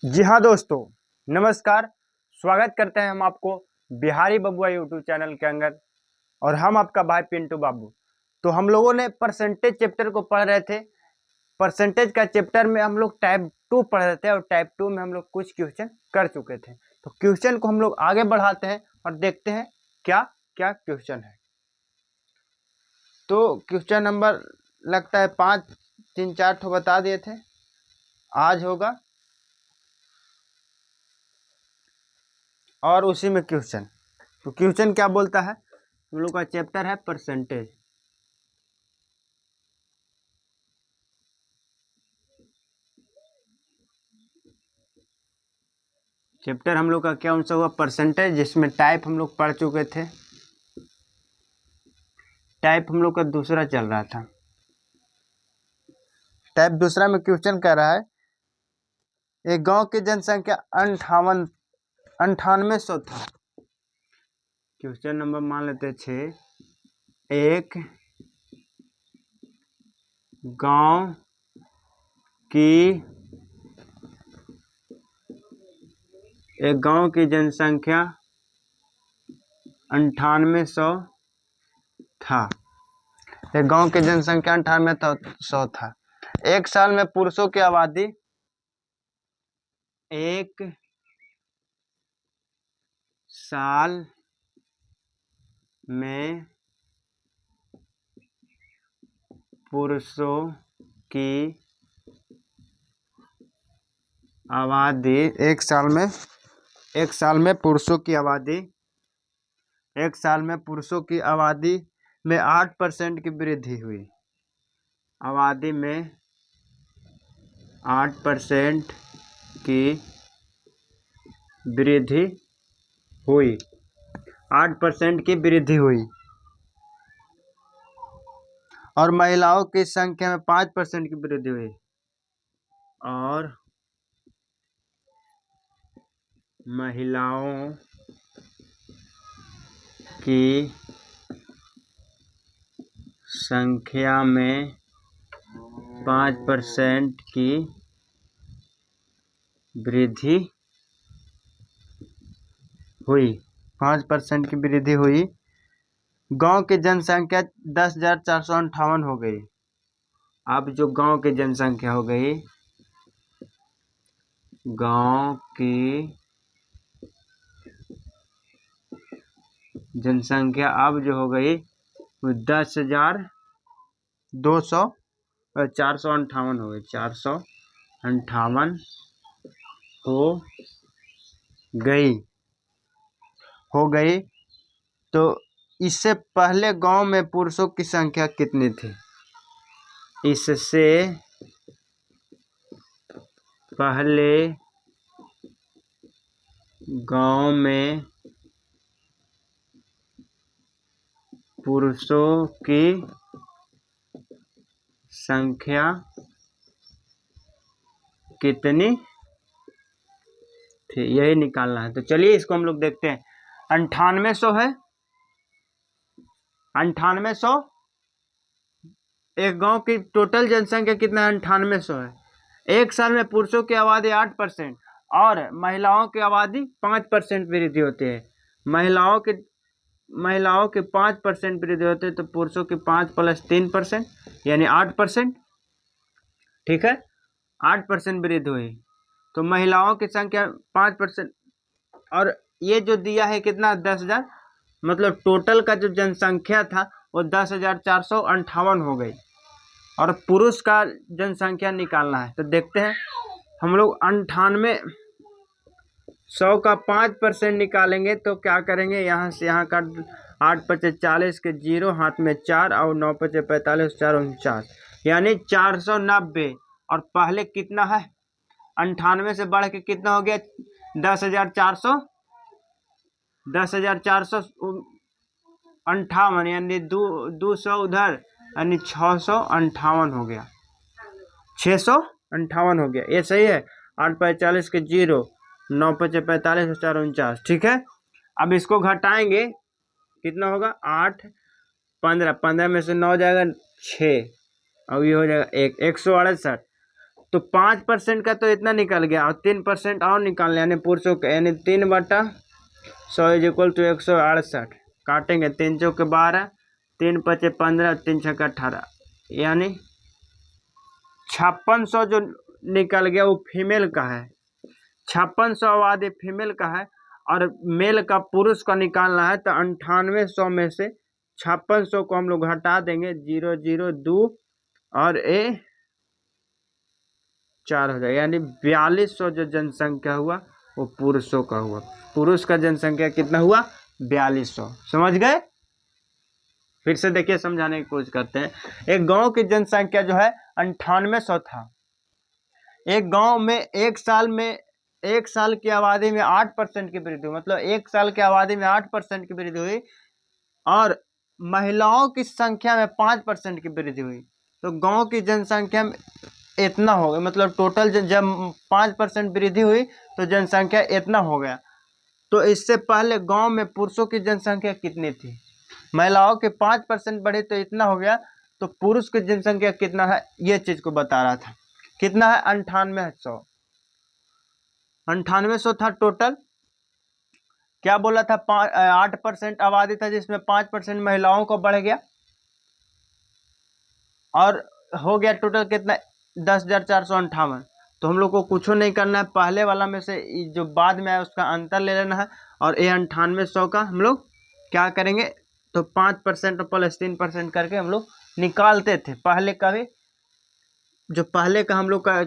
जी हाँ दोस्तों, नमस्कार। स्वागत करते हैं हम आपको बिहारी बबुआ यूट्यूब चैनल के अंदर। और हम आपका भाई पिंटू बाबू। तो हम लोगों ने परसेंटेज चैप्टर को पढ़ रहे थे। परसेंटेज का चैप्टर में हम लोग टाइप 2 पढ़ रहे थे और टाइप 2 में हम लोग कुछ क्वेश्चन कर चुके थे। तो क्वेश्चन को हम लोग आगे बढ़ाते हैं और देखते हैं क्या क्या क्वेश्चन है। तो क्वेश्चन नंबर लगता है 5 3 4 ठो बता दिए थे, आज होगा और उसी में क्वेश्चन। तो क्वेश्चन क्या बोलता है, हम लोग का चैप्टर है परसेंटेज। चैप्टर हम लोग का क्या सा हुआ, परसेंटेज, जिसमें टाइप हम लोग पढ़ चुके थे। टाइप हम लोग का दूसरा चल रहा था। टाइप दूसरा में क्वेश्चन कह रहा है, एक गांव की जनसंख्या 9800 था। क्वेश्चन नंबर मान लेते 6। एक गांव की जनसंख्या 9800 था। एक गांव की जनसंख्या 9800 था। एक साल में पुरुषों की आबादी, एक साल में पुरुषों की आबादी, एक साल में पुरुषों की आबादी, एक साल में पुरुषों की आबादी में 8% की वृद्धि हुई। आबादी में 8% की वृद्धि हुई। 8% की वृद्धि हुई। और महिलाओं की संख्या में 5% की वृद्धि हुई। और महिलाओं की संख्या में 5% की वृद्धि हुई। 5% की वृद्धि हुई। गांव की जनसंख्या 10,458 हो गई। अब जो गांव की जनसंख्या हो गई, गांव की जनसंख्या अब जो हो गई वो 458 हो गई। 458 हो गई। तो इससे पहले गांव में पुरुषों की संख्या कितनी थी? इससे पहले गांव में पुरुषों की संख्या कितनी थी, यही निकालना है। तो चलिए इसको हम लोग देखते हैं। 9800 है। 9800, एक गांव की टोटल जनसंख्या कितना है? 9800 है। एक साल में पुरुषों की आबादी 8% और महिलाओं की आबादी 5% वृद्धि होती है। महिलाओं के 5% वृद्धि होते हैं, तो पुरुषों की 5 + 3% यानी 8%। ठीक है, 8% वृद्धि हुई। तो महिलाओं की संख्या 5%। और ये जो दिया है कितना, 10,000, मतलब टोटल का जो जनसंख्या था वो 10,458 हो गई। और पुरुष का जनसंख्या निकालना है। तो देखते हैं हम लोग। 9800 का 5% निकालेंगे तो क्या करेंगे, यहाँ से यहाँ का 8 × 5 = 40 के 0, हाथ में 4 और 9 × 5 = 45, 4 × 49 यानी 490। और पहले कितना है, 98 से बढ़ के कितना हो गया, 10,400, 10,458 यानी 200 उधर, यानी 658 हो गया। 658 हो गया, ये सही है। 8 × 40 के 0, 9 × 5 = 45, 4 × 49। ठीक है, अब इसको घटाएंगे, कितना होगा, 8 15 में से 9 जाएगा 6 और ये हो जाएगा 168। तो 5% का तो इतना निकल गया और 3% और निकालना, यानी पुरुषों का, यानी 3/100 इज इक्वल टू 168। काटेंगे, 3 चौके 12, 3 पचे 15, 3 छक्का 18, यानी 5600 जो निकल गया वो फीमेल का है। 5600 आबादी फीमेल का है और मेल का, पुरुष का निकालना है। तो 9800 में से 5600 को हम लोग हटा देंगे, 0 0 2 और 4 हो जाएगा, यानी 4200 जो जनसंख्या हुआ वो पुरुषों का हुआ। पुरुष का जनसंख्या कितना हुआ? 4200। समझ गए? फिर से देखिए, समझाने की कोशिश करते हैं। एक गांव की जनसंख्या जो है 9800 था। एक गांव में एक साल की आबादी में 8% की वृद्धि हुई, मतलब एक साल की आबादी में 8% की वृद्धि हुई और महिलाओं की संख्या में 5% की वृद्धि हुई। तो गांव की जनसंख्या में इतना हो गया, मतलब टोटल जब 5% वृद्धि हुई तो जनसंख्या इतना हो गया। तो इससे पहले गांव में पुरुषों की जनसंख्या कितनी थी? महिलाओं के 5% बढ़े तो इतना हो गया। तो पुरुष की जनसंख्या कितना है, ये चीज को बता रहा था। कितना है? 9800। 9800 था टोटल। क्या बोला था? 8% आबादी था जिसमें 5% महिलाओं को बढ़ गया और हो गया टोटल कितना? 10,458। तो हम लोग को कुछ नहीं करना है, पहले वाला में से जो बाद में आया उसका अंतर ले लेना है और ये 9800 का हम लोग क्या करेंगे? तो 5% प्लस 3% करके हम लोग निकालते थे पहले का भी। जो पहले का हम लोग का,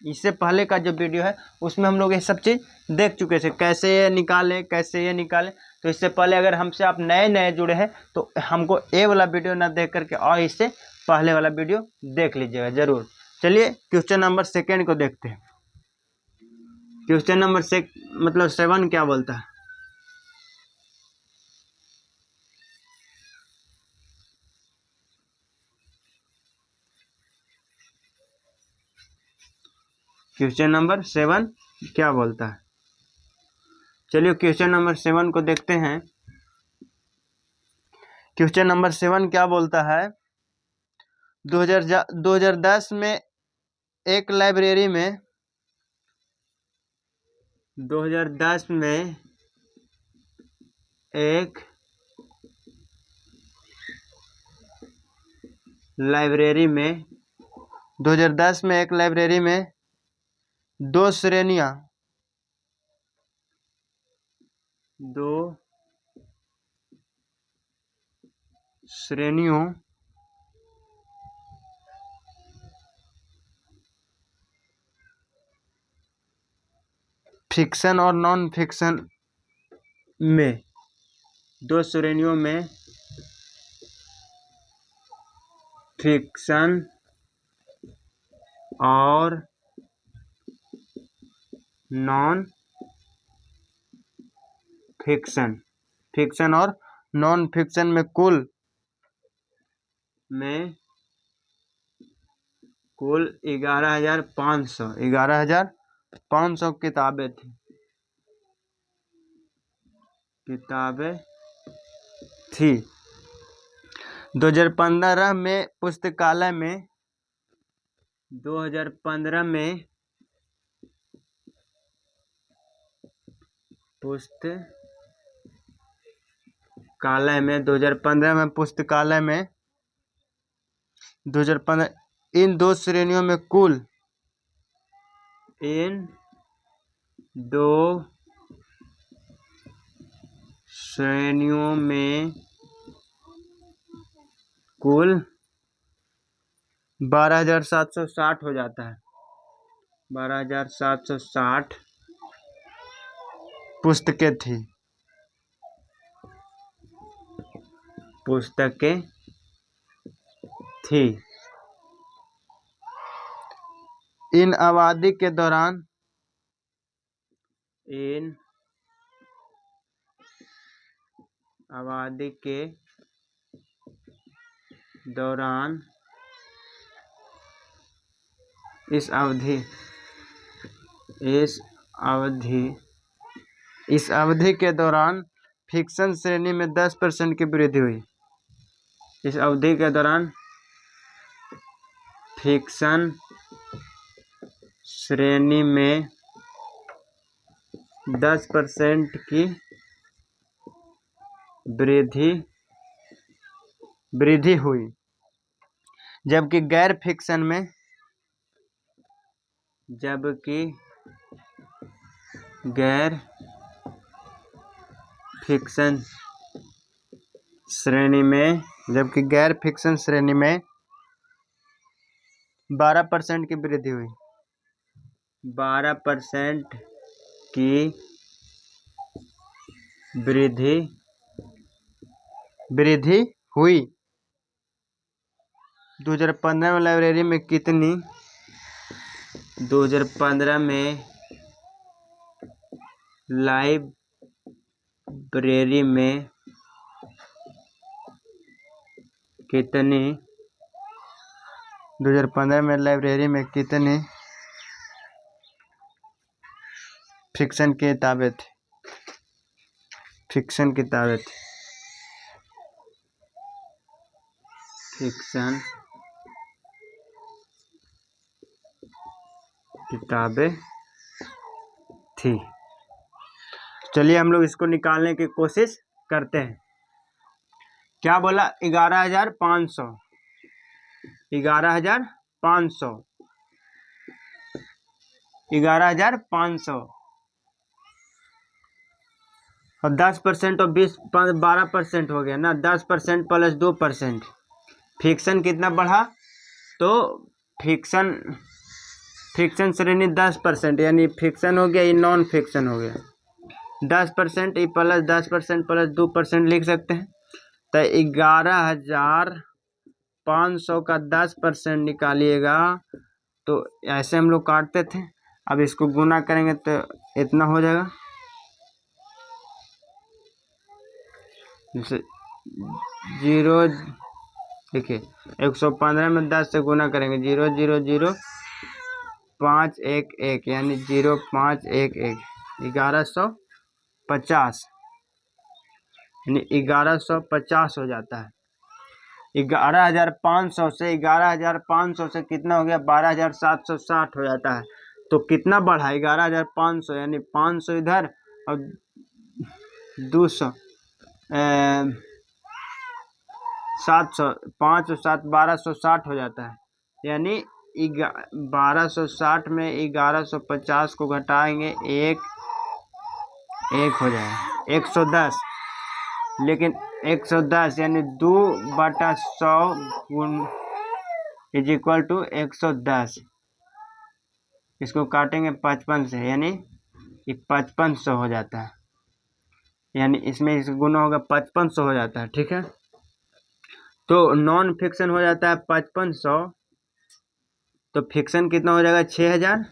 इससे पहले का जो वीडियो है उसमें हम लोग ये सब चीज़ देख चुके थे, कैसे ये निकालें कैसे ये निकालें। तो इससे पहले अगर हमसे आप नए नए जुड़े हैं तो हमको ये वाला वीडियो ना देख करके और इससे पहले वाला वीडियो देख लीजिएगा जरूर। चलिए क्वेश्चन नंबर 2 को देखते हैं। क्वेश्चन नंबर 7 क्या बोलता है? क्वेश्चन नंबर 7 क्या बोलता है? चलिए क्वेश्चन नंबर 7 को देखते हैं। क्वेश्चन नंबर 7 क्या बोलता है? 2010 में एक लाइब्रेरी में 2010 में एक लाइब्रेरी में 2010 में एक लाइब्रेरी में दो श्रेणियों फिक्शन और नॉन फिक्शन में, दो श्रेणियों में फिक्शन और नॉन फिक्शन, फिक्शन और नॉन फिक्शन में कुल 11,500 किताबें थी। 2015 में पुस्तकालय में 2015 में पुस्तकालय में 2015 में पुस्तकालय में 2015 इन दो श्रेणियों में कुल इन दो श्रेणियों में कुल 12,760 हो जाता है। 12,760 पुस्तकें थी। इन आबादी के दौरान इस अवधि के दौरान फिक्शन श्रेणी में 10% की वृद्धि हुई। इस अवधि के दौरान फिक्शन श्रेणी में 10% की वृद्धि हुई, जबकि गैर फिक्शन श्रेणी में 12% की वृद्धि हुई। 12% की वृद्धि हुई। 2015 में लाइब्रेरी में कितनी 2015 में लाइब्रेरी में कितनी 2015 में लाइब्रेरी में कितनी फिक्शन किताबें थी? फिक्शन किताबें थी। चलिए हम लोग इसको निकालने की कोशिश करते हैं। क्या बोला? 11,500 11,500 और 10% और 12% हो गया ना। 10% प्लस 2%। फिक्शन कितना बढ़ा? तो फिक्शन श्रेणी 10%, यानी फिक्शन हो गया, ये नॉन फिक्शन हो गया। 10% प्लस 10% प्लस 2% लिख सकते हैं। तो 11,500 का 10% निकालिएगा तो ऐसे हम लोग काटते थे। अब इसको गुना करेंगे तो इतना हो जाएगा। जैसे 0 देखिए 115 में 10 से गुना करेंगे 0 0 0 5 1 1, यानी 0511 1150, यानी 1150 हो जाता है। 11,500 से कितना हो गया? 12,760 हो जाता है। तो कितना बढ़ा? 11,500, यानी 500 इधर और 200 700, 5 और 7 1260 हो जाता है। यानी 1260 में 1150 को घटाएंगे एक हो जाएगा 110। लेकिन 110 यानी 2/100 इज इक्वल टू 110। इसको काटेंगे 55 से, यानी ये 5500 हो जाता है। यानी इसमें इस गुना होगा 5500 हो जाता है। ठीक है, तो नॉन फिक्शन हो जाता है 5500, तो फिक्शन कितना हो जाएगा? 6000।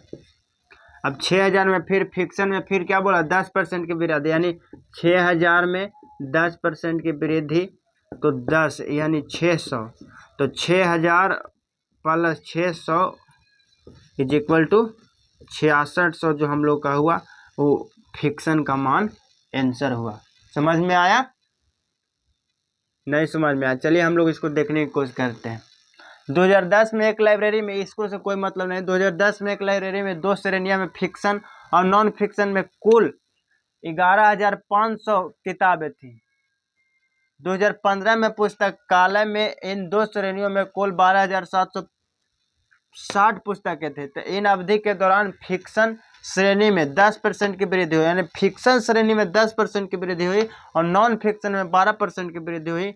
अब 6000 में फिर फिक्शन में फिर क्या बोला? 10% की वृद्धि, यानी 6000 में 10% की वृद्धि तो 10 यानी 600। तो 6000 प्लस 600 इज इक्वल टू 6600 जो हम लोग का हुआ वो फिक्शन का मान आंसर हुआ। समझ में आया? नहीं समझ में आया? चलिए हम लोग इसको देखने की कोशिश करते हैं। 2010 में एक लाइब्रेरी में, इसको से कोई मतलब नहीं, 2010 में एक लाइब्रेरी में 2 श्रेणियां में फिक्शन और नॉन फिक्शन में कुल 11,500 किताबें थी। 2015 में पुस्तकालय में इन 2 श्रेणियों में कुल 12,760 पुस्तकें थे। तो इन अवधि के दौरान फिक्शन श्रेणी में 10% की वृद्धि हुई, यानी फिक्शन श्रेणी में 10% की वृद्धि हुई और नॉन फिक्शन में 12% की वृद्धि हुई।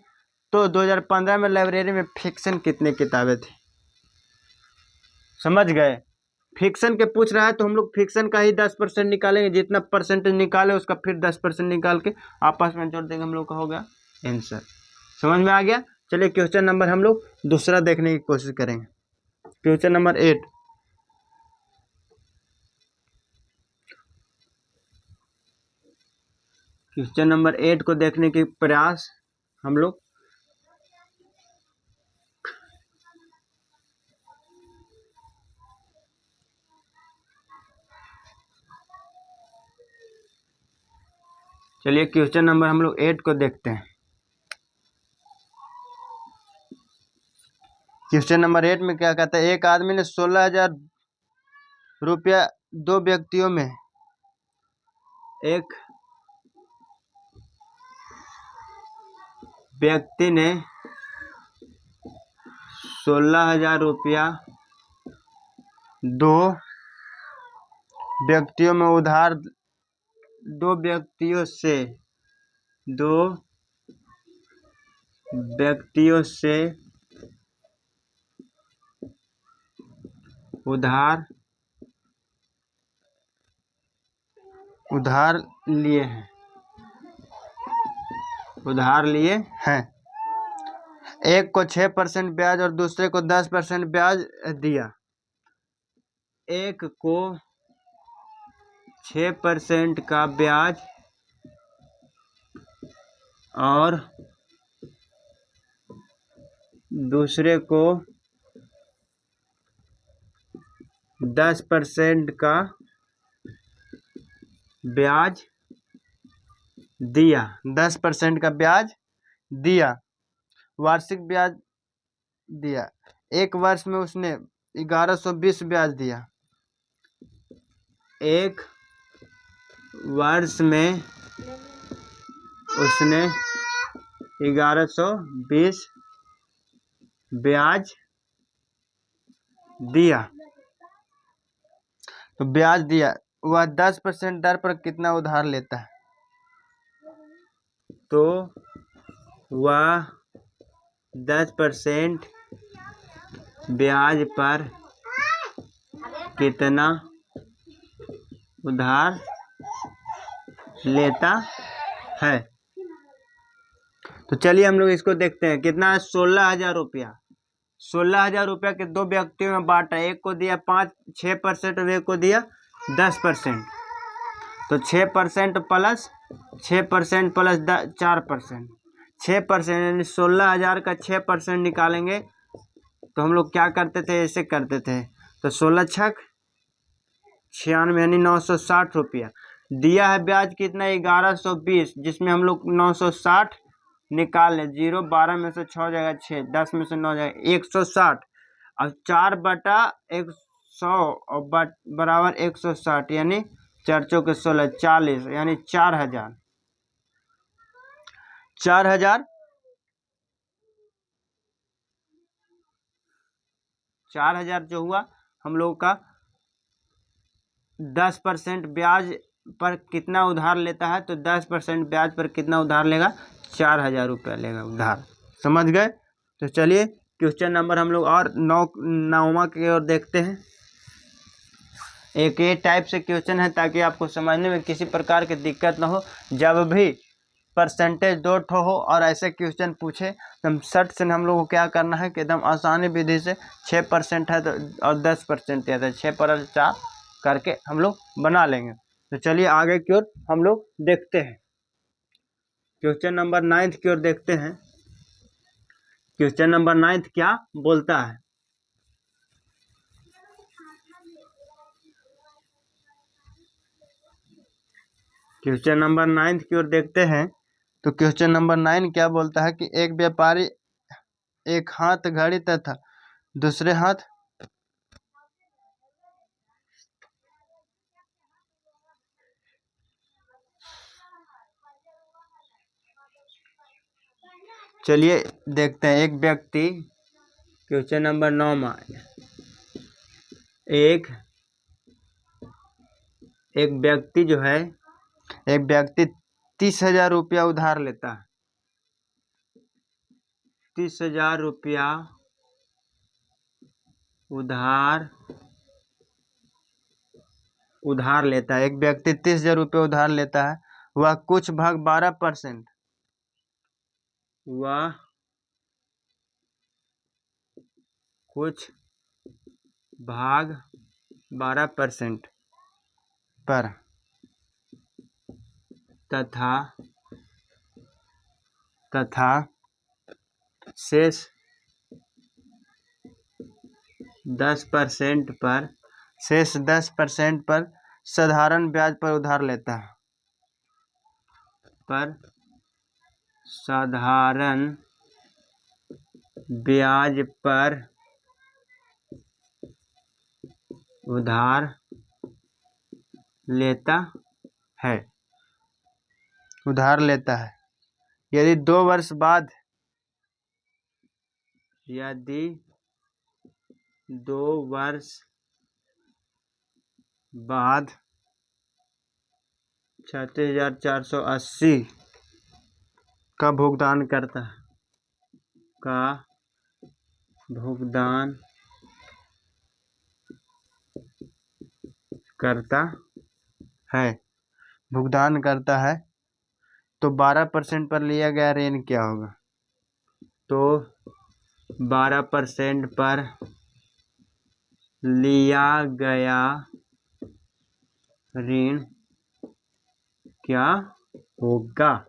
तो 2015 में लाइब्रेरी में फिक्शन कितनी किताबें थी? समझ गए? फिक्शन के पूछ रहा है तो हम लोग फिक्शन का ही 10% निकालेंगे, जितना परसेंटेज निकाले उसका फिर 10% निकाल के आपस में जोड़ देंगे, हम लोग का होगा आंसर। समझ में आ गया? चलिए क्वेश्चन नंबर हम लोग दूसरा देखने की कोशिश करेंगे। Question number 8। क्वेश्चन नंबर 8 को देखने के प्रयास हम लोग चलिए क्वेश्चन नंबर हम लोग 8 को देखते हैं। क्वेश्चन नंबर 8 में क्या कहता है? एक आदमी ने 16,000 रुपया दो व्यक्तियों में, एक व्यक्ति ने 16,000 रुपया दो व्यक्तियों में उधार, दो व्यक्तियों से उधार लिए हैं। एक को 6% ब्याज और दूसरे को 10% ब्याज दिया। एक को 6% का ब्याज और दूसरे को 10% का ब्याज दिया। 10% का ब्याज दिया, वार्षिक ब्याज दिया। एक वर्ष में उसने 1120 ब्याज दिया। एक वर्ष में उसने 1120 ब्याज दिया। तो ब्याज दिया, वह 10% दर पर कितना उधार लेता है? तो वह 10% ब्याज पर कितना उधार लेता है। तो चलिए हम लोग इसको देखते हैं। कितना है? 16,000 रुपया। 16,000 रुपया के दो व्यक्तियों में बांटा। एक को दिया 6% और एक को दिया 10%। तो 6% प्लस 6% प्लस 4%, 6% यानी 16,000 का 6% निकालेंगे तो हम लोग क्या करते थे, ऐसे करते थे। तो 16 छक 96 यानी 960 रुपया दिया है। ब्याज कितना? 1120, जिसमें हम लोग 960 निकाल लें। 0 12 में से 6 जाएगा 6, 10 में से 9 जाएगा 160। अब 4/100 और बराबर 160 यानी 4 चौके 16 40 यानी 4,000। 4,000 जो हुआ हम लोगों का 10% ब्याज पर कितना उधार लेता है। तो 10% ब्याज पर कितना उधार लेगा? 4,000 रुपया लेगा उधार। समझ गए? तो चलिए क्वेश्चन नंबर हम लोग और 9वां की ओर देखते हैं। एक ये टाइप से क्वेश्चन है ताकि आपको समझने में किसी प्रकार की दिक्कत ना हो। जब भी परसेंटेज दो ठो हो और ऐसे क्वेश्चन पूछे तो हम सट से हम लोग को क्या करना है कि एकदम आसानी विधि से 6% है तो और 10% दिया था 6+4 करके हम लोग बना लेंगे। तो चलिए आगे की ओर हम लोग देखते हैं। क्वेश्चन नंबर 9 की ओर देखते हैं। क्वेश्चन नंबर 9 क्या बोलता है? क्वेश्चन नंबर 9 की ओर देखते हैं। तो क्वेश्चन नंबर 9 क्या बोलता है कि एक व्यापारी एक हाथ घड़ी तथा दूसरे हाथ चलिए देखते हैं। एक व्यक्ति, क्वेश्चन नंबर 9 में एक व्यक्ति जो है, एक व्यक्ति 30,000 रुपया उधार लेता है। 30,000 रुपया उधार लेता है। एक व्यक्ति 30,000 रुपये उधार लेता है। वह कुछ भाग 12% पर तथा शेष 10% पर साधारण ब्याज पर उधार लेता है। साधारण ब्याज पर उधार लेता है, उधार लेता है। यदि 2 वर्ष बाद, यदि 2 वर्ष बाद 36,480 का भुगतान करता है, का भुगतान करता है, भुगतान करता है, तो 12% पर लिया गया ऋण क्या होगा? तो 12% पर लिया गया ऋण क्या होगा?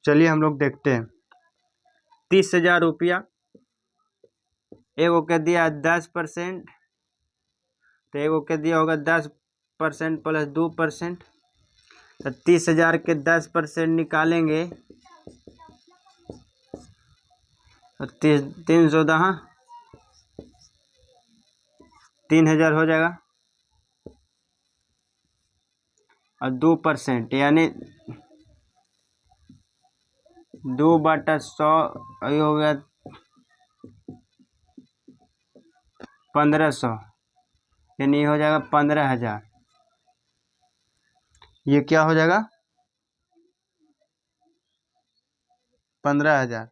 चलिए हम लोग देखते हैं। 30,000 रुपया, एगो के दिया 10%, तो एगो के दिया होगा 10% प्लस 2%, तो 30,000 के 10% निकालेंगे तो 310, 3,000 हो जाएगा, और 2% यानी 2/100 ये हो गया 1,500, यानी हो जाएगा 15,000। ये क्या हो जाएगा? 15,000।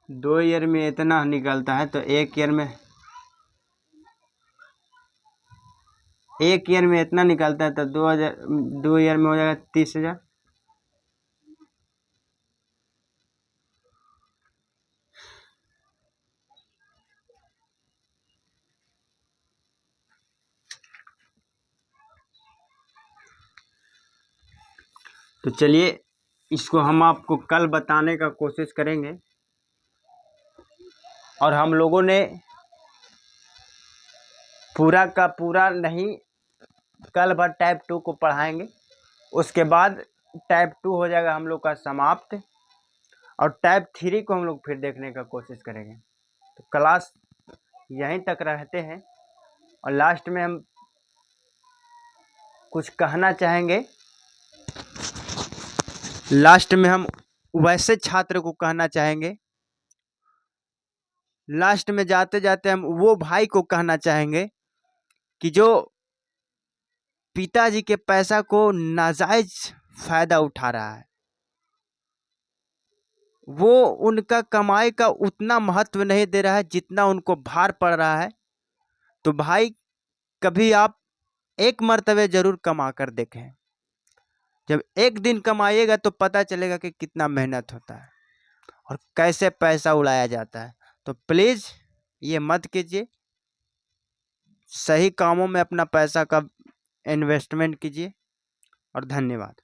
दो ईयर में इतना निकलता है, तो एक ईयर में इतना निकलता है, तो 2 ईयर में हो जाएगा 30,000। तो चलिए इसको हम आपको कल बताने का कोशिश करेंगे, और हम लोगों ने पूरा का पूरा नहीं, कल भर टाइप 2 को पढ़ाएंगे, उसके बाद टाइप 2 हो जाएगा हम लोग का समाप्त, और टाइप 3 को हम लोग फिर देखने का कोशिश करेंगे। तो क्लास यहीं तक रहते हैं, और लास्ट में हम कुछ कहना चाहेंगे। लास्ट में हम वैसे छात्र को कहना चाहेंगे, लास्ट में जाते जाते हम वो भाई को कहना चाहेंगे कि जो पिताजी के पैसा को नाजायज फायदा उठा रहा है, वो उनका कमाई का उतना महत्व नहीं दे रहा है जितना उनको भार पड़ रहा है। तो भाई कभी आप एक मर्तबे जरूर कमा कर देखें। जब एक दिन कमाइएगा तो पता चलेगा कि कितना मेहनत होता है और कैसे पैसा उड़ाया जाता है। तो प्लीज़ ये मत कीजिए, सही कामों में अपना पैसा का इन्वेस्टमेंट कीजिए, और धन्यवाद।